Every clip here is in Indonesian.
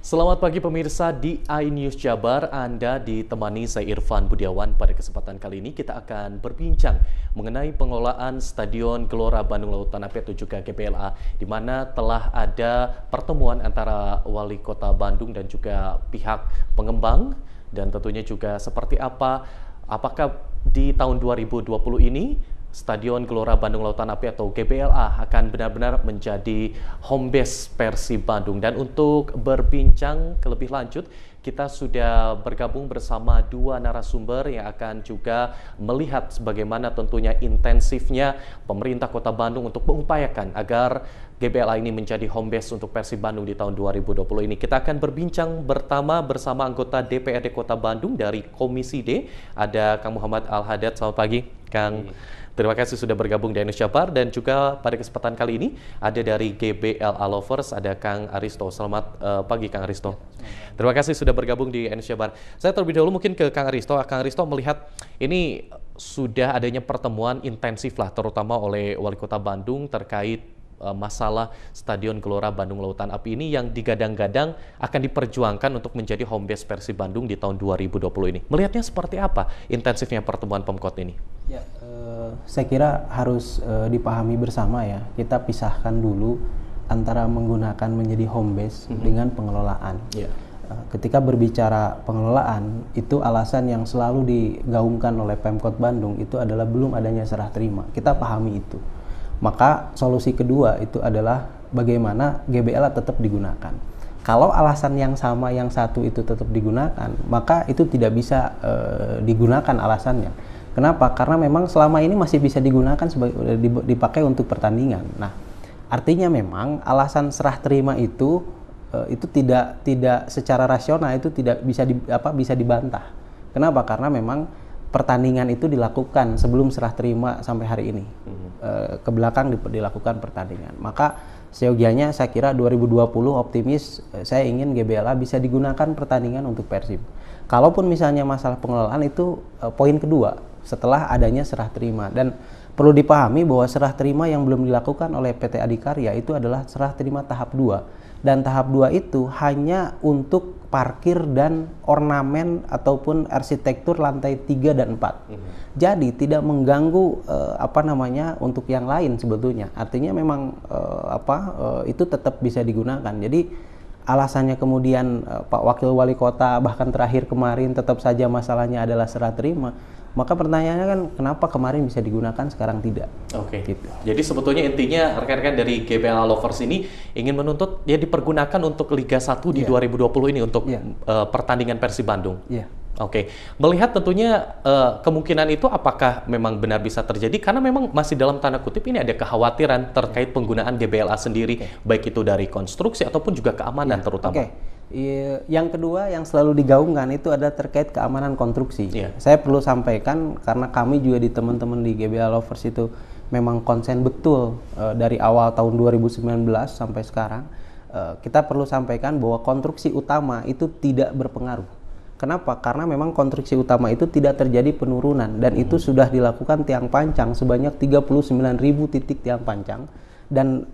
Selamat pagi pemirsa di iNews Jabar, Anda ditemani saya Irfan Budiawan. Pada kesempatan kali ini kita akan berbincang mengenai pengelolaan Stadion Gelora Bandung Lautan Api atau juga GBLA, di mana telah ada pertemuan antara Wali Kota Bandung dan juga pihak pengembang, dan tentunya juga seperti apakah di tahun 2020 ini Stadion Gelora Bandung Lautan Api atau GBLA akan benar-benar menjadi home base Persib Bandung. Dan untuk berbincang lebih lanjut, kita sudah bergabung bersama dua narasumber yang akan juga melihat bagaimana tentunya intensifnya pemerintah Kota Bandung untuk mengupayakan agar GBLA ini menjadi home base untuk Persib Bandung di tahun 2020 ini. Kita akan berbincang bersama anggota DPRD Kota Bandung dari Komisi D. Ada Kang Muhammad Al-Hadad. Selamat pagi, Kang. Terima kasih sudah bergabung di iNews Jabar, dan juga pada kesempatan kali ini ada dari GBLA Lovers, ada Kang Aristo. Selamat pagi, Kang Aristo. Terima kasih sudah bergabung di iNews Jabar. Saya terlebih dahulu mungkin ke Kang Aristo. Kang Aristo melihat ini sudah adanya pertemuan intensif lah, terutama oleh Wali Kota Bandung terkait masalah Stadion Gelora Bandung Lautan Api ini yang digadang-gadang akan diperjuangkan untuk menjadi home base Persib Bandung di tahun 2020 ini. Melihatnya seperti apa intensifnya pertemuan Pemkot ini? Ya, saya kira harus dipahami bersama ya. Kita pisahkan dulu antara menggunakan menjadi home base dengan pengelolaan. Yeah. Ketika berbicara pengelolaan, itu alasan yang selalu digaungkan oleh Pemkot Bandung itu adalah belum adanya serah terima. Kita pahami itu. Maka solusi kedua itu adalah bagaimana GBLA tetap digunakan. Kalau alasan yang sama yang satu itu tetap digunakan, maka itu tidak bisa digunakan alasannya. Kenapa? Karena memang selama ini masih bisa digunakan dipakai untuk pertandingan. Nah, artinya memang alasan serah terima itu tidak secara rasional itu tidak bisa dibantah. Kenapa? Karena memang pertandingan itu dilakukan sebelum serah terima sampai hari ini. Ke belakang dilakukan pertandingan. Maka seyogianya saya kira 2020 optimis, saya ingin GBLA bisa digunakan pertandingan untuk Persib. Kalaupun misalnya masalah pengelolaan itu poin kedua setelah adanya serah terima. Dan perlu dipahami bahwa serah terima yang belum dilakukan oleh PT Adikarya itu adalah serah terima tahap 2. Dan tahap 2 itu hanya untuk parkir dan ornamen ataupun arsitektur lantai 3 dan 4. Jadi tidak mengganggu untuk yang lain sebetulnya. Artinya memang itu tetap bisa digunakan. Jadi alasannya kemudian Pak Wakil Wali Kota bahkan terakhir kemarin tetap saja masalahnya adalah serah terima. Maka pertanyaannya kan kenapa kemarin bisa digunakan sekarang tidak? Oke. Gitu. Jadi sebetulnya intinya rekan-rekan dari GBLA Lovers ini ingin menuntut ya dipergunakan untuk Liga 1 di 2020 ini untuk pertandingan Persib Bandung. Iya. Oke. Melihat tentunya kemungkinan itu apakah memang benar bisa terjadi, karena memang masih dalam tanda kutip ini ada kekhawatiran terkait penggunaan GBLA sendiri, baik itu dari konstruksi ataupun juga keamanan terutama. Yang kedua yang selalu digaungkan itu ada terkait keamanan konstruksi. Saya perlu sampaikan karena kami juga di teman-teman di GBLA Lovers itu memang konsen betul dari awal tahun 2019 sampai sekarang. Kita perlu sampaikan bahwa konstruksi utama itu tidak berpengaruh. Kenapa? Karena memang konstruksi utama itu tidak terjadi penurunan dan itu sudah dilakukan tiang pancang sebanyak 39.000 titik tiang pancang dan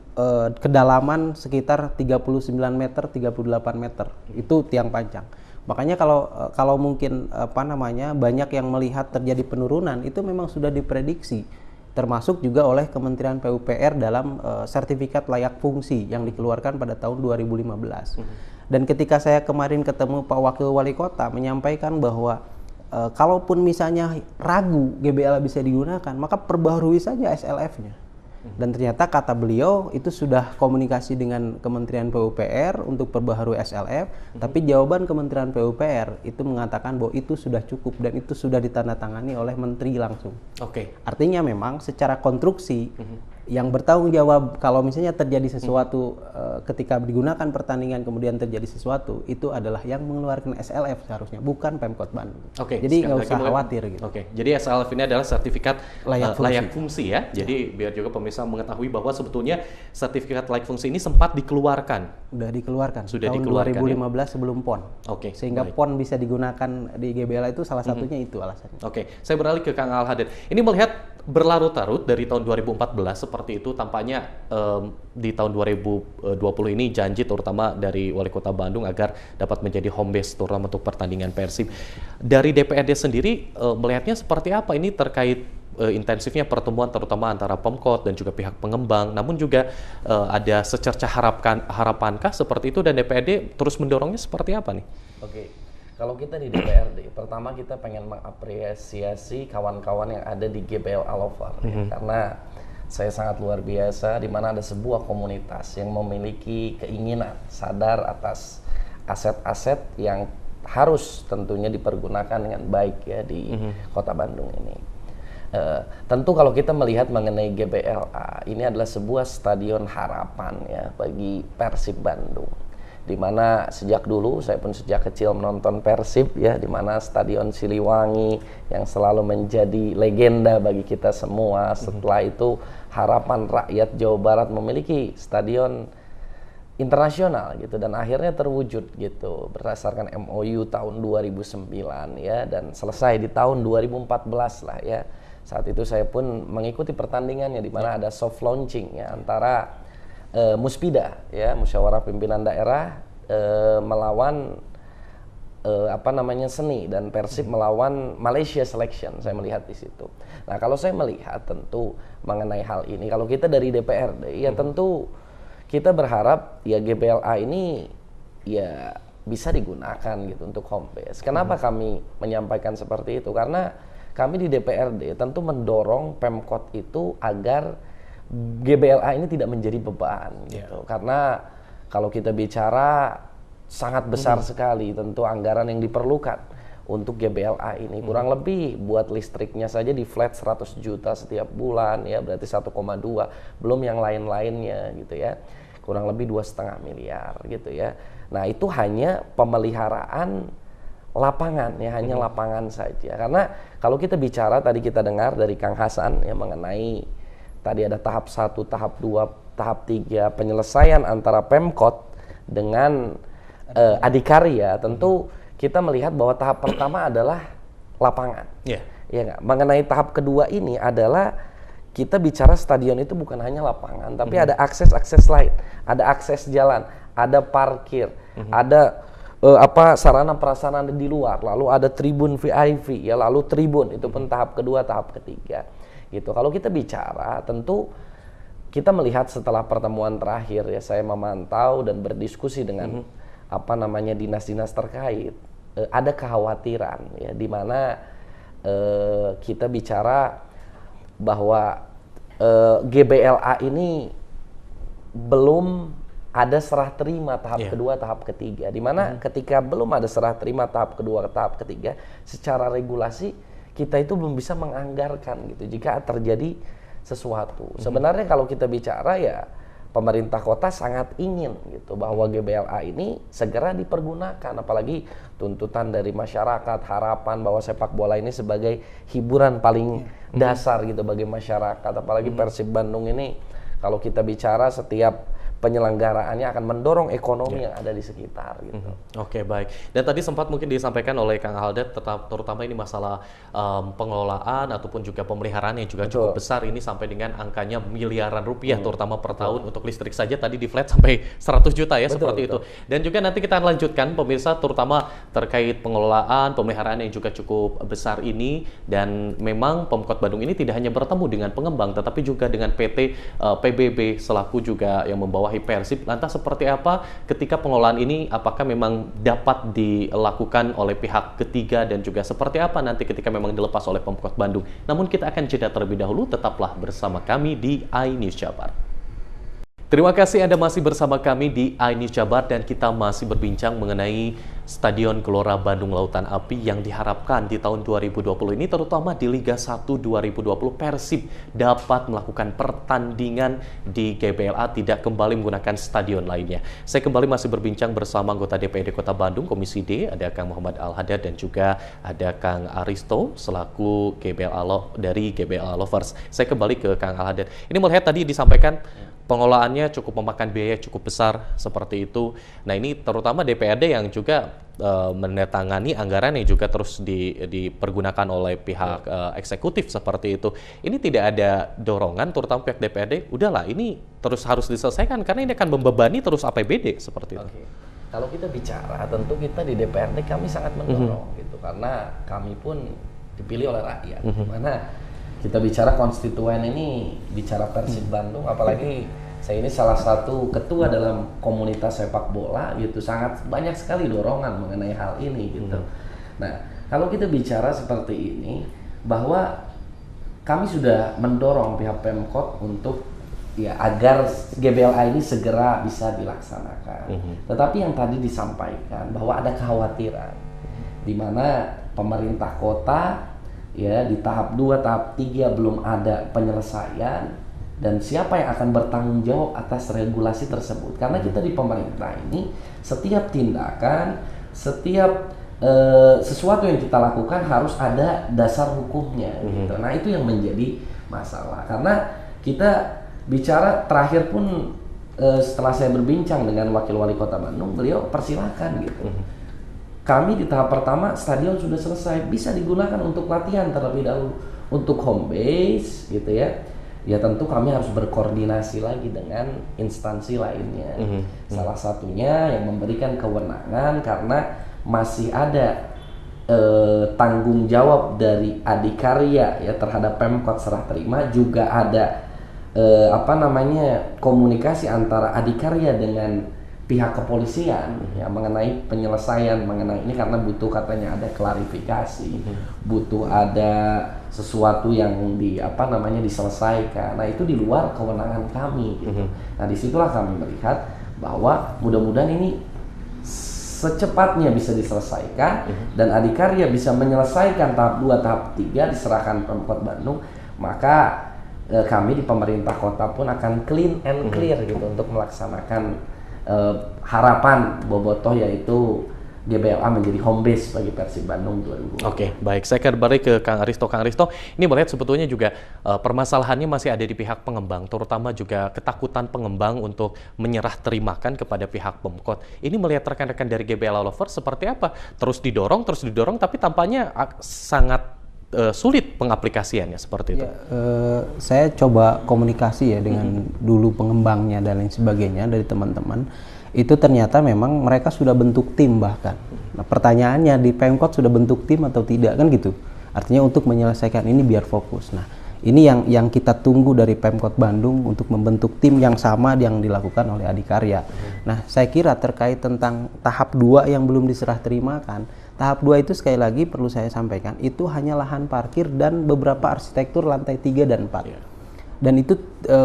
kedalaman sekitar 39 meter, 38 meter itu tiang pancang. Makanya kalau mungkin banyak yang melihat terjadi penurunan itu memang sudah diprediksi, termasuk juga oleh Kementerian PUPR dalam sertifikat layak fungsi yang dikeluarkan pada tahun 2015. Dan ketika saya kemarin ketemu Pak Wakil Wali Kota menyampaikan bahwa kalaupun misalnya ragu GBLA bisa digunakan, maka perbaharui saja SLF-nya. Dan ternyata kata beliau itu sudah komunikasi dengan Kementerian PUPR untuk perbaharui SLF, tapi jawaban Kementerian PUPR itu mengatakan bahwa itu sudah cukup dan itu sudah ditandatangani oleh Menteri langsung. Artinya memang secara konstruksi yang bertanggung jawab kalau misalnya terjadi sesuatu ketika digunakan pertandingan kemudian terjadi sesuatu itu adalah yang mengeluarkan SLF seharusnya, bukan Pemkot Bandung. Jadi nggak usah khawatir gitu. Jadi SLF ini adalah sertifikat layak fungsi ya. Jadi biar juga pemirsa mengetahui bahwa sebetulnya sertifikat layak fungsi ini sempat dikeluarkan. Sudah tahun dikeluarkan 2015 sebelum PON. Sehingga PON bisa digunakan di GBLA itu salah satunya itu alasannya. Saya beralih ke Kang Al-Hadad. Ini melihat berlarut-larut dari tahun 2014 seperti itu, tampaknya di tahun 2020 ini janji terutama dari Wali Kota Bandung agar dapat menjadi home base terutama untuk pertandingan Persib. Dari DPRD sendiri melihatnya seperti apa ini terkait intensifnya pertemuan terutama antara Pemkot dan juga pihak pengembang, namun juga ada secercah harapankah seperti itu dan DPRD terus mendorongnya seperti apa nih? Oke. Kalau kita di DPRD, pertama kita pengen mengapresiasi kawan-kawan yang ada di GBL Alover, ya, karena saya sangat luar biasa di mana ada sebuah komunitas yang memiliki keinginan sadar atas aset-aset yang harus tentunya dipergunakan dengan baik ya di Kota Bandung ini. Tentu kalau kita melihat mengenai GBLA, ini adalah sebuah stadion harapan ya bagi Persib Bandung. Di mana sejak dulu saya pun sejak kecil menonton Persib ya, di mana Stadion Siliwangi yang selalu menjadi legenda bagi kita semua. Setelah itu harapan rakyat Jawa Barat memiliki stadion internasional gitu, dan akhirnya terwujud gitu berdasarkan MOU tahun 2009 ya, dan selesai di tahun 2014 lah ya. Saat itu saya pun mengikuti pertandingannya di mana ada soft launching ya antara Muspida ya, Musyawarah Pimpinan Daerah melawan seni, dan Persib melawan Malaysia Selection. Saya melihat di situ. Nah, kalau saya melihat tentu mengenai hal ini, kalau kita dari DPRD ya tentu kita berharap ya GBLA ini ya bisa digunakan gitu untuk home base. Kenapa kami menyampaikan seperti itu? Karena kami di DPRD tentu mendorong Pemkot itu agar GBLA ini tidak menjadi beban gitu. Karena kalau kita bicara sangat besar sekali tentu anggaran yang diperlukan untuk GBLA ini. Kurang lebih buat listriknya saja di flat 100 juta setiap bulan ya, berarti 1,2, belum yang lain-lainnya gitu ya. Kurang lebih 2,5 miliar gitu ya. Nah, itu hanya pemeliharaan lapangan ya, hanya lapangan saja. Karena kalau kita bicara tadi kita dengar dari Kang Hasan ya mengenai tadi ada tahap 1, tahap 2, tahap 3 penyelesaian antara Pemkot dengan Adikarya. Tentu kita melihat bahwa tahap pertama adalah lapangan. Ya nggak? Mengenai tahap kedua ini adalah kita bicara stadion itu bukan hanya lapangan, tapi ada akses-akses lain, ada akses jalan, ada parkir, ada sarana prasarana di luar, lalu ada tribun VIP ya, lalu tribun itu pun tahap kedua, tahap ketiga. Gitu. Kalau kita bicara, tentu kita melihat setelah pertemuan terakhir ya, saya memantau dan berdiskusi dengan dinas-dinas terkait, ada kekhawatiran ya, di mana kita bicara bahwa GBLA ini belum ada serah terima tahap kedua, tahap ketiga, di mana ketika belum ada serah terima tahap kedua, tahap ketiga, secara regulasi kita itu belum bisa menganggarkan gitu jika terjadi sesuatu. Sebenarnya kalau kita bicara ya pemerintah kota sangat ingin gitu bahwa GBLA ini segera dipergunakan, apalagi tuntutan dari masyarakat, harapan bahwa sepak bola ini sebagai hiburan paling dasar gitu bagi masyarakat, apalagi Persib Bandung ini kalau kita bicara setiap penyelenggaraannya akan mendorong ekonomi yang ada di sekitar gitu. Oke, baik. Dan tadi sempat mungkin disampaikan oleh Kang Aldet terutama ini masalah pengelolaan ataupun juga pemeliharaan yang juga cukup besar, ini sampai dengan angkanya miliaran rupiah terutama per tahun untuk listrik saja tadi di flat sampai 100 juta ya, seperti itu. Dan juga nanti kita akan lanjutkan pemirsa terutama terkait pengelolaan, pemeliharaan yang juga cukup besar ini, dan memang Pemkot Bandung ini tidak hanya bertemu dengan pengembang tetapi juga dengan PT PBB selaku juga yang membawahi Persib. Lantas seperti apa ketika pengelolaan ini, apakah memang dapat dilakukan oleh pihak ketiga dan juga seperti apa nanti ketika memang dilepas oleh Pemkot Bandung. Namun kita akan jeda terlebih dahulu, tetaplah bersama kami di iNews Jabar. Terima kasih Anda masih bersama kami di iNews Jabar dan kita masih berbincang mengenai Stadion Gelora Bandung Lautan Api yang diharapkan di tahun 2020 ini, terutama di Liga 1 2020 Persib dapat melakukan pertandingan di GBLA, tidak kembali menggunakan stadion lainnya. Saya kembali masih berbincang bersama anggota DPRD Kota Bandung Komisi D, ada Kang Muhammad Al-Haddad dan juga ada Kang Aristo selaku dari GBLA Lovers. Saya kembali ke Kang Al-Haddad. Ini melihat tadi disampaikan pengelolaannya cukup memakan biaya cukup besar seperti itu. Nah, ini terutama DPRD yang juga menandatangani anggaran yang juga terus dipergunakan oleh pihak eksekutif seperti itu. Ini tidak ada dorongan, terutama pihak DPRD, udahlah ini terus harus diselesaikan karena ini akan membebani terus APBD seperti itu. Kalau kita bicara, tentu kita di DPRD kami sangat mendorong gitu, karena kami pun dipilih oleh rakyat. Mana kita bicara konstituen ini, bicara Persib Bandung, apalagi saya ini salah satu ketua dalam komunitas sepak bola gitu, sangat banyak sekali dorongan mengenai hal ini gitu. Nah, kalau kita bicara seperti ini, bahwa kami sudah mendorong pihak Pemkot untuk ya agar GBLA ini segera bisa dilaksanakan. Tetapi yang tadi disampaikan bahwa ada kekhawatiran di mana pemerintah kota ya di tahap 2, tahap 3 belum ada penyelesaian. Dan siapa yang akan bertanggung jawab atas regulasi tersebut? Karena kita di pemerintah ini setiap tindakan, setiap sesuatu yang kita lakukan harus ada dasar hukumnya. Gitu. Nah itu yang menjadi masalah. Karena kita bicara terakhir pun setelah saya berbincang dengan Wakil Wali Kota Bandung, beliau persilakan gitu. Kami di tahap pertama stadion sudah selesai, bisa digunakan untuk latihan terlebih dahulu, untuk home base gitu ya. Ya tentu kami harus berkoordinasi lagi dengan instansi lainnya. Salah satunya yang memberikan kewenangan karena masih ada tanggung jawab dari Adikarya ya terhadap Pemkot serah terima, juga ada komunikasi antara Adikarya dengan pihak kepolisian ya mengenai penyelesaian mengenai ini, karena butuh katanya ada klarifikasi, butuh ada sesuatu yang diselesaikan. Nah itu di luar kewenangan kami gitu. Nah disitulah kami melihat bahwa mudah-mudahan ini secepatnya bisa diselesaikan dan Adikarya bisa menyelesaikan tahap 2, tahap 3 diserahkan Pemkot Bandung, maka kami di pemerintah kota pun akan clean and clear gitu untuk melaksanakan harapan Bobotoh, yaitu GBLA menjadi home base bagi Persib Bandung 2020. Oke, baik. Saya kembali ke Kang Aristo. Kang Aristo, ini melihat sebetulnya juga permasalahannya masih ada di pihak pengembang, terutama juga ketakutan pengembang untuk menyerah terimakan kepada pihak Pemkot. Ini melihat rekan-rekan dari GBLA Lovers seperti apa? Terus didorong, tapi tampaknya sangat sulit pengaplikasiannya seperti itu. Ya, saya coba komunikasi ya dengan dulu pengembangnya dan lain sebagainya dari teman-teman. Itu ternyata memang mereka sudah bentuk tim bahkan. Nah, pertanyaannya di Pemkot sudah bentuk tim atau tidak kan gitu. Artinya untuk menyelesaikan ini biar fokus. Nah, ini yang kita tunggu dari Pemkot Bandung untuk membentuk tim yang sama yang dilakukan oleh Adikarya. Nah, saya kira terkait tentang tahap 2 yang belum diserah terimakan. Tahap 2 itu sekali lagi perlu saya sampaikan, itu hanya lahan parkir dan beberapa arsitektur lantai 3 dan 4. Dan itu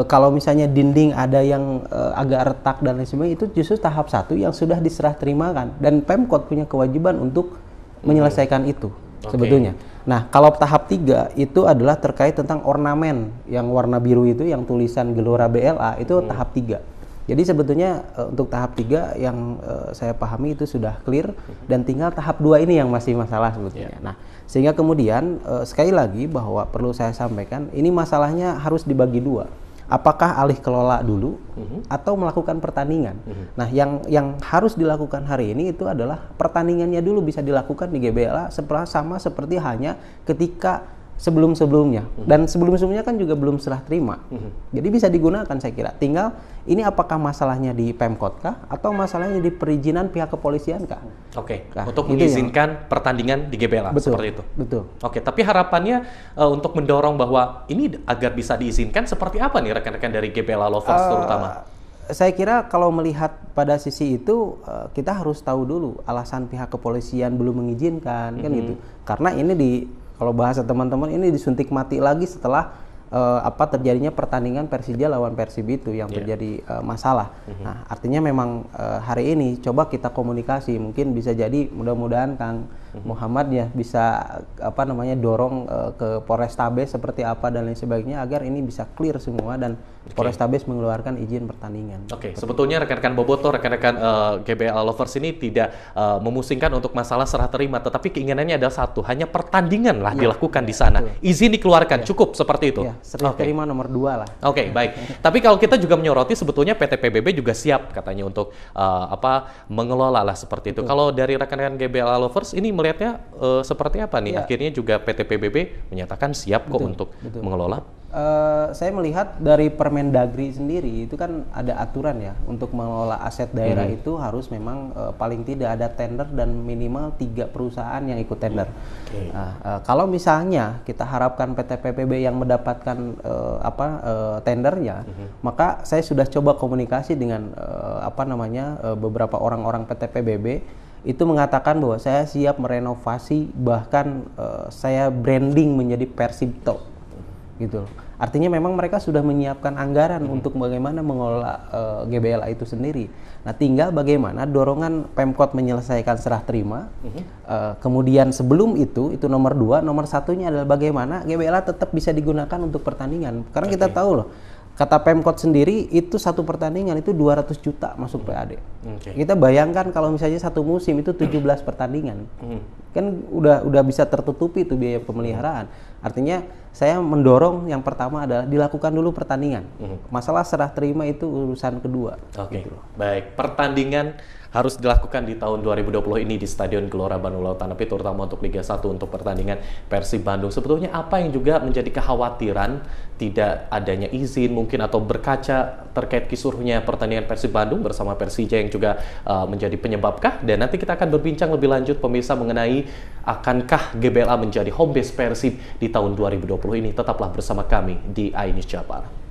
kalau misalnya dinding ada yang agak retak dan lain sebagainya, itu justru tahap 1 yang sudah diserah terimakan. Dan Pemkot punya kewajiban untuk menyelesaikan itu sebetulnya. Nah, kalau tahap 3 itu adalah terkait tentang ornamen yang warna biru itu, yang tulisan Gelora BLA, itu tahap 3. Jadi sebetulnya untuk tahap 3 yang saya pahami itu sudah clear, dan tinggal tahap 2 ini yang masih masalah sebetulnya. Nah, sehingga kemudian sekali lagi bahwa perlu saya sampaikan, ini masalahnya harus dibagi 2. Apakah alih kelola dulu atau melakukan pertandingan? Nah, yang harus dilakukan hari ini itu adalah pertandingannya dulu bisa dilakukan di GBLA sama seperti hanya ketika sebelum-sebelumnya, dan sebelum-sebelumnya kan juga belum serah terima. Jadi bisa digunakan saya kira. Tinggal ini apakah masalahnya di Pemkot kah atau masalahnya di perizinan pihak kepolisian kah? Nah, untuk mengizinkan pertandingan di GBLA seperti itu. Betul. Tapi harapannya untuk mendorong bahwa ini agar bisa diizinkan seperti apa nih rekan-rekan dari GBLA Lovers terutama? Saya kira kalau melihat pada sisi itu kita harus tahu dulu alasan pihak kepolisian belum mengizinkan kan gitu. Karena ini kalau bahasa teman-teman ini disuntik mati lagi setelah terjadinya pertandingan Persija lawan Persib itu yang terjadi masalah. Nah, artinya memang hari ini coba kita komunikasi, mungkin bisa jadi mudah-mudahan Kang Muhammad ya bisa dorong ke Polrestabes seperti apa dan lain sebagainya agar ini bisa clear semua dan Polrestabes mengeluarkan izin pertandingan. Oke, sebetulnya rekan-rekan bobotoh, rekan-rekan GBLA lovers ini tidak memusingkan untuk masalah serah terima, tetapi keinginannya adalah satu, hanya pertandingan lah dilakukan di sana. Betul. Izin dikeluarkan, cukup seperti itu. Serah terima nomor 2 lah. Oke, baik. Tapi kalau kita juga menyoroti sebetulnya PT PBB juga siap katanya untuk mengelola lah seperti itu. Kalau dari rekan-rekan GBLA lovers ini melihatnya seperti apa nih? Akhirnya juga PT PBB menyatakan siap kok untuk mengelola. Saya melihat dari Permendagri sendiri itu kan ada aturan ya untuk mengelola aset daerah itu harus memang paling tidak ada tender dan minimal 3 perusahaan yang ikut tender. Kalau misalnya kita harapkan PT PBB yang mendapatkan tendernya, maka saya sudah coba komunikasi dengan beberapa orang-orang PT PBB itu mengatakan bahwa saya siap merenovasi, bahkan saya branding menjadi Persibto. Gitu. Artinya memang mereka sudah menyiapkan anggaran untuk bagaimana mengelola GBLA itu sendiri. Nah, tinggal bagaimana dorongan Pemkot menyelesaikan serah terima. Kemudian sebelum itu nomor 2, nomor 1-nya adalah bagaimana GBLA tetap bisa digunakan untuk pertandingan. Karena kita tahu loh, kata Pemkot sendiri itu satu pertandingan itu 200 juta masuk PAD. Kita bayangkan kalau misalnya satu musim itu 17 pertandingan. Kan udah bisa tertutupi itu biaya pemeliharaan. Artinya saya mendorong yang pertama adalah dilakukan dulu pertandingan. Masalah serah terima itu urusan kedua. Gitu. Baik, pertandingan harus dilakukan di tahun 2020 ini di Stadion Gelora Bandung Lautan Api, terutama untuk Liga 1 untuk pertandingan Persib Bandung. Sebetulnya apa yang juga menjadi kekhawatiran tidak adanya izin mungkin atau berkaca terkait kisruhnya pertandingan Persib Bandung bersama Persija yang juga menjadi penyebabkah? Dan nanti kita akan berbincang lebih lanjut pemirsa mengenai akankah GBLA menjadi home base Persib di tahun 2020 ini. Tetaplah bersama kami di iNews Jabar.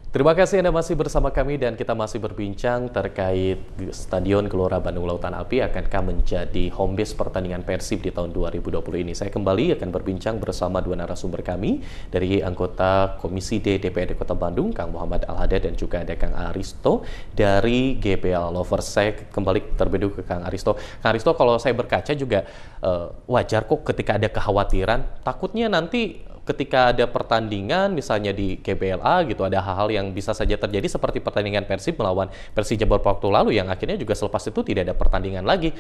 Terima kasih Anda masih bersama kami dan kita masih berbincang terkait Stadion Gelora Bandung Lautan Api akankah menjadi home base pertandingan Persib di tahun 2020 ini. Saya kembali akan berbincang bersama dua narasumber kami dari anggota Komisi D DPRD Kota Bandung, Kang Muhammad Al-Hadad dan juga ada Kang Aristo dari GBLA Lovers. Saya kembali terlebih dahulu ke Kang Aristo. Kang Aristo, kalau saya berkaca juga wajar kok ketika ada kekhawatiran, takutnya nanti ketika ada pertandingan misalnya di GBLA gitu ada hal-hal yang bisa saja terjadi seperti pertandingan Persib melawan Persija beberapa waktu lalu yang akhirnya juga selepas itu tidak ada pertandingan lagi.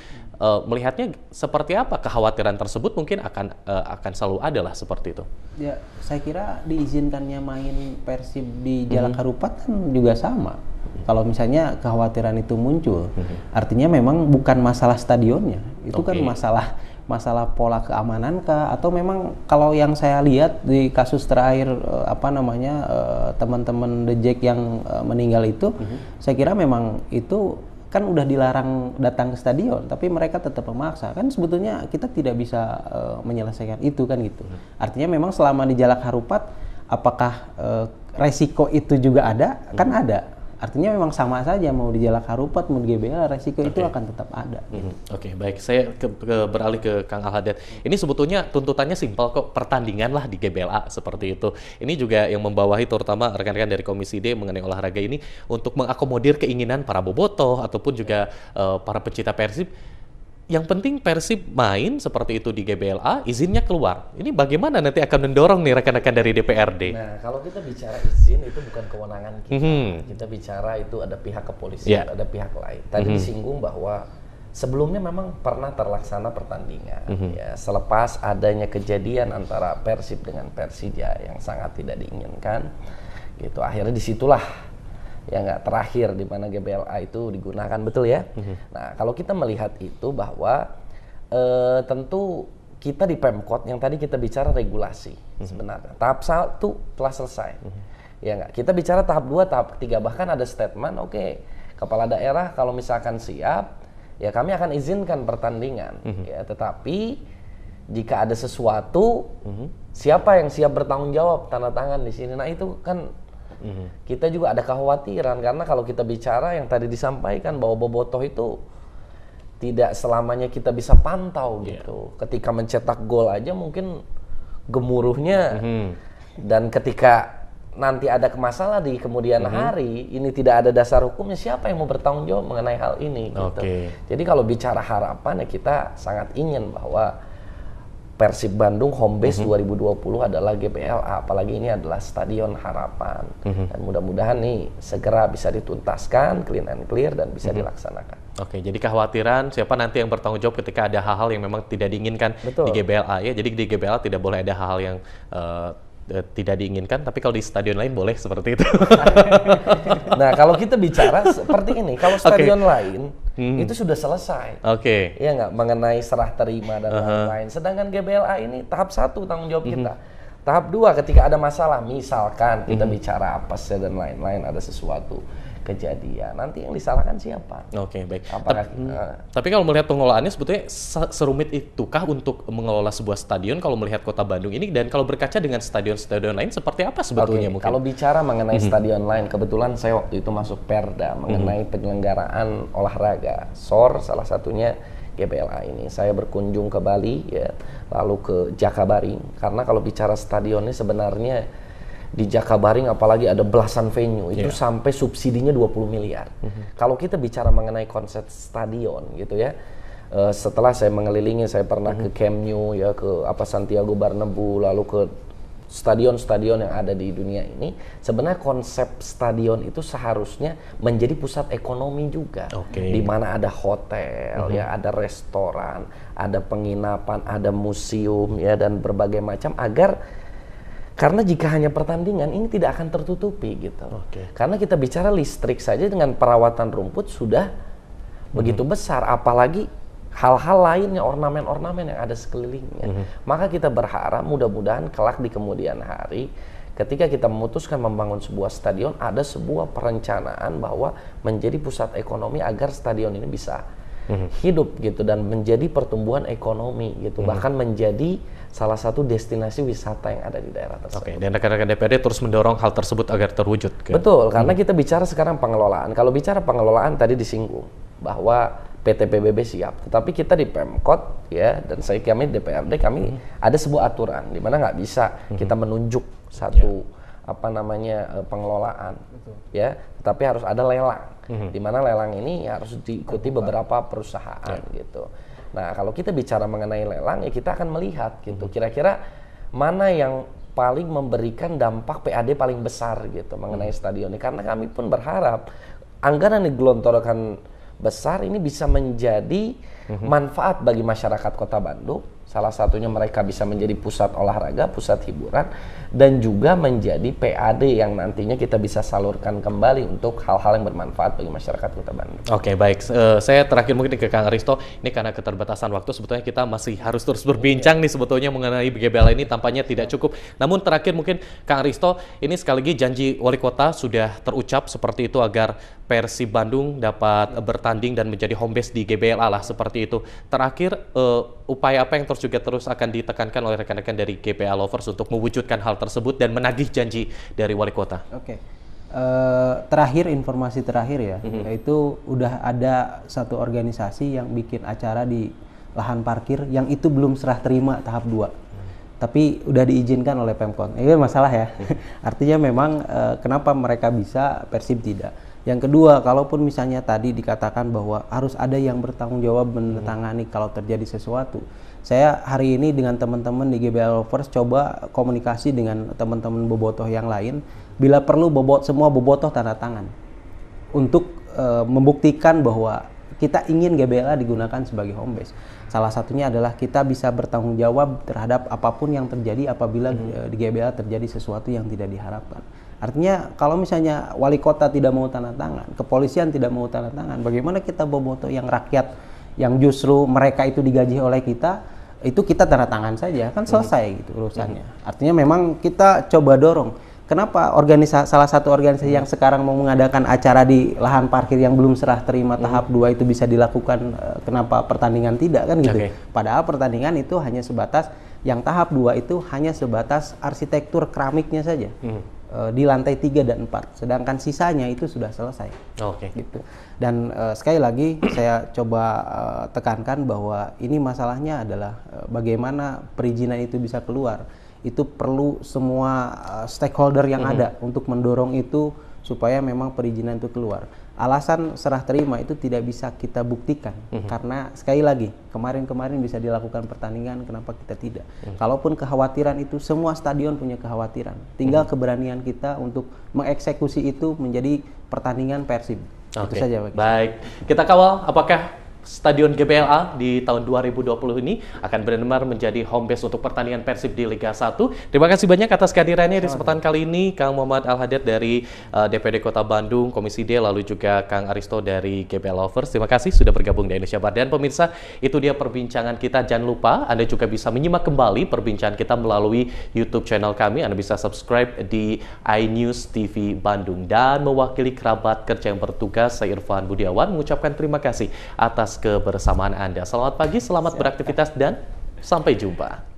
Melihatnya seperti apa kekhawatiran tersebut mungkin akan selalu ada lah seperti itu. Ya, saya kira diizinkannya main Persib di Jalak Harupat kan juga sama. Kalau misalnya kekhawatiran itu muncul, artinya memang bukan masalah stadionnya, itu kan masalah pola keamanan kah, atau memang kalau yang saya lihat di kasus terakhir teman-teman The Jack yang meninggal itu, saya kira memang itu kan udah dilarang datang ke stadion, tapi mereka tetap memaksa. Kan sebetulnya kita tidak bisa menyelesaikan itu kan gitu. Artinya memang selama di Jalak Harupat, apakah resiko itu juga ada? Kan ada. Artinya memang sama saja mau di Jalak Harupat mau di GBLA resiko itu akan tetap ada. Oke, baik. Saya beralih ke Kang Al-Hadad. Ini sebetulnya tuntutannya simpel kok, pertandingan lah di GBLA seperti itu. Ini juga yang membawahi terutama rekan-rekan dari Komisi D mengenai olahraga ini untuk mengakomodir keinginan para bobotoh ataupun juga para pecinta Persib. Yang penting Persib main seperti itu di GBLA, izinnya keluar. Ini bagaimana nanti akan mendorong nih rekan-rekan dari DPRD? Nah, kalau kita bicara izin itu bukan kewenangan kita. Kita bicara itu ada pihak kepolisian, ada pihak lain. Tadi disinggung bahwa sebelumnya memang pernah terlaksana pertandingan. Ya, selepas adanya kejadian antara Persib dengan Persija yang sangat tidak diinginkan, gitu. Akhirnya disitulah ya nggak terakhir di mana GBLA itu digunakan, betul ya. Nah, kalau kita melihat itu bahwa tentu kita di Pemkot yang tadi kita bicara regulasi sebenarnya tahap 1 telah selesai. Ya nggak, kita bicara tahap 2, tahap 3, bahkan ada statement kepala daerah kalau misalkan siap ya kami akan izinkan pertandingan. Ya, tetapi jika ada sesuatu siapa yang siap bertanggung jawab, tanda tangan di sini. Nah, itu kan kita juga ada kekhawatiran karena kalau kita bicara yang tadi disampaikan bahwa bobotoh itu tidak selamanya kita bisa pantau gitu. Ketika mencetak gol aja mungkin gemuruhnya dan ketika nanti ada masalah di kemudian hari ini tidak ada dasar hukumnya, siapa yang mau bertanggung jawab mengenai hal ini gitu. Jadi kalau bicara harapan ya kita sangat ingin bahwa Persib Bandung home base 2020 adalah GBLA, apalagi ini adalah Stadion Harapan. Dan mudah-mudahan nih segera bisa dituntaskan, clean and clear, dan bisa dilaksanakan. Oke, jadi kekhawatiran siapa nanti yang bertanggung jawab ketika ada hal-hal yang memang tidak diinginkan di GBLA ya. Jadi di GBLA tidak boleh ada hal-hal yang tidak diinginkan, tapi kalau di stadion lain boleh seperti itu. Nah, kalau kita bicara seperti ini, kalau stadion lain itu sudah selesai. Ya nggak, mengenai serah terima dan lain-lain. Sedangkan GBLA ini tahap 1 tanggung jawab kita. Tahap 2 ketika ada masalah, misalkan kita bicara apes dan lain-lain, ada sesuatu kejadian, nanti yang disalahkan siapa? Oke, baik. Tapi kalau melihat pengelolaannya sebetulnya serumit itukah untuk mengelola sebuah stadion kalau melihat Kota Bandung ini, dan kalau berkaca dengan stadion-stadion lain seperti apa sebetulnya mungkin? Kalau bicara mengenai stadion lain, kebetulan saya waktu itu masuk Perda mengenai penyelenggaraan olahraga, SOR salah satunya GBLA ini. Saya berkunjung ke Bali ya, lalu ke Jakabaring, karena kalau bicara stadionnya sebenarnya di Jakabaring apalagi ada belasan venue, itu sampai subsidinya 20 miliar. Kalau kita bicara mengenai konsep stadion gitu ya, setelah saya mengelilingi, saya pernah ke Camp Nou ya, ke Santiago Bernabeu, lalu ke stadion-stadion yang ada di dunia ini. Sebenarnya konsep stadion itu seharusnya menjadi pusat ekonomi juga, di mana ada hotel ya, ada restoran, ada penginapan, ada museum ya, dan berbagai macam, karena jika hanya pertandingan ini tidak akan tertutupi gitu. Karena kita bicara listrik saja dengan perawatan rumput sudah begitu besar, apalagi hal-hal lainnya, ornamen-ornamen yang ada sekelilingnya. Maka kita berharap mudah-mudahan kelak di kemudian hari ketika kita memutuskan membangun sebuah stadion, ada sebuah perencanaan bahwa menjadi pusat ekonomi agar stadion ini bisa hidup gitu, dan menjadi pertumbuhan ekonomi gitu, bahkan menjadi salah satu destinasi wisata yang ada di daerah tersebut. Dan rekan-rekan DPRD terus mendorong hal tersebut agar terwujud. Betul, karena kita bicara sekarang pengelolaan. Kalau bicara pengelolaan tadi disinggung bahwa PT PBB siap, tetapi kita di Pemkot ya, dan kami DPRD kami ada sebuah aturan di mana nggak bisa kita menunjuk satu pengelolaan ya, tetapi harus ada lelang, di mana lelang ini harus diikuti beberapa perusahaan gitu. Nah, kalau kita bicara mengenai lelang ya, kita akan melihat gitu kira-kira mana yang paling memberikan dampak PAD paling besar gitu mengenai stadion ini, karena kami pun berharap anggaran yang digelontorkan besar ini bisa menjadi manfaat bagi masyarakat Kota Bandung. Salah satunya mereka bisa menjadi pusat olahraga, pusat hiburan, dan juga menjadi PAD yang nantinya kita bisa salurkan kembali untuk hal-hal yang bermanfaat bagi masyarakat Kota Bandung. Oke, baik. Saya terakhir mungkin ke Kang Aristo. Ini karena keterbatasan waktu, sebetulnya kita masih harus terus berbincang nih sebetulnya mengenai GBLA ini, tampaknya tidak cukup. Namun terakhir mungkin Kang Aristo, ini sekali lagi janji Wali Kota sudah terucap seperti itu agar Persib Bandung dapat bertanding dan menjadi home base di GBLA lah, seperti itu. Terakhir, upaya apa yang terus akan ditekankan oleh rekan-rekan dari GBLA Lovers untuk mewujudkan hal tersebut dan menagih janji dari Wali Kota? Terakhir, informasi terakhir ya, yaitu udah ada satu organisasi yang bikin acara di lahan parkir yang itu belum serah terima tahap 2. Tapi udah diizinkan oleh Pemkot. Ini masalah ya. Artinya memang kenapa mereka bisa, Persib tidak. Yang kedua, kalaupun misalnya tadi dikatakan bahwa harus ada yang bertanggung jawab menangani kalau terjadi sesuatu. Saya hari ini dengan teman-teman di GBLA Lovers coba komunikasi dengan teman-teman bobotoh yang lain. Bila perlu semua bobotoh tanda tangan. Untuk membuktikan bahwa kita ingin GBLA digunakan sebagai home base. Salah satunya adalah kita bisa bertanggung jawab terhadap apapun yang terjadi apabila di GBLA terjadi sesuatu yang tidak diharapkan. Artinya kalau misalnya wali kota tidak mau tanda tangan, kepolisian tidak mau tanda tangan, bagaimana kita bobotoh yang rakyat yang justru mereka itu digaji oleh kita, itu kita tanda tangan saja, kan selesai gitu urusannya. Artinya memang kita coba dorong. Kenapa salah satu organisasi yang sekarang mau mengadakan acara di lahan parkir yang belum serah terima tahap 2 itu bisa dilakukan, kenapa pertandingan tidak kan gitu. Padahal pertandingan itu hanya sebatas, yang tahap 2 itu hanya sebatas arsitektur keramiknya saja. Di lantai 3 dan 4, sedangkan sisanya itu sudah selesai. Gitu. Dan sekali lagi saya coba tekankan bahwa ini masalahnya adalah bagaimana perizinan itu bisa keluar. Itu perlu semua stakeholder yang ada untuk mendorong itu supaya memang perizinan itu keluar. alasan serah terima itu tidak bisa kita buktikan karena sekali lagi kemarin bisa dilakukan pertandingan, kenapa kita tidak? Kalaupun kekhawatiran itu, semua stadion punya kekhawatiran, tinggal keberanian kita untuk mengeksekusi itu menjadi pertandingan Persib. Itu saja. Baik, kita kawal apakah Stadion GBLA di tahun 2020 ini akan benar-benar menjadi home base untuk pertandingan Persib di Liga 1. Terima kasih banyak atas kehadirannya di kesempatan kali ini, Kang Muhammad Al-Hadad dari DPD Kota Bandung, Komisi D, lalu juga Kang Aristo dari GBL Lovers. Terima kasih sudah bergabung di Indonesia Bar. Dan pemirsa, itu dia perbincangan kita. Jangan lupa Anda juga bisa menyimak kembali perbincangan kita melalui YouTube channel kami. Anda bisa subscribe di iNews TV Bandung. Dan mewakili kerabat kerja yang bertugas, saya Irfan Budiawan mengucapkan terima kasih atas kebersamaan Anda. Selamat pagi, selamat beraktivitas, dan sampai jumpa.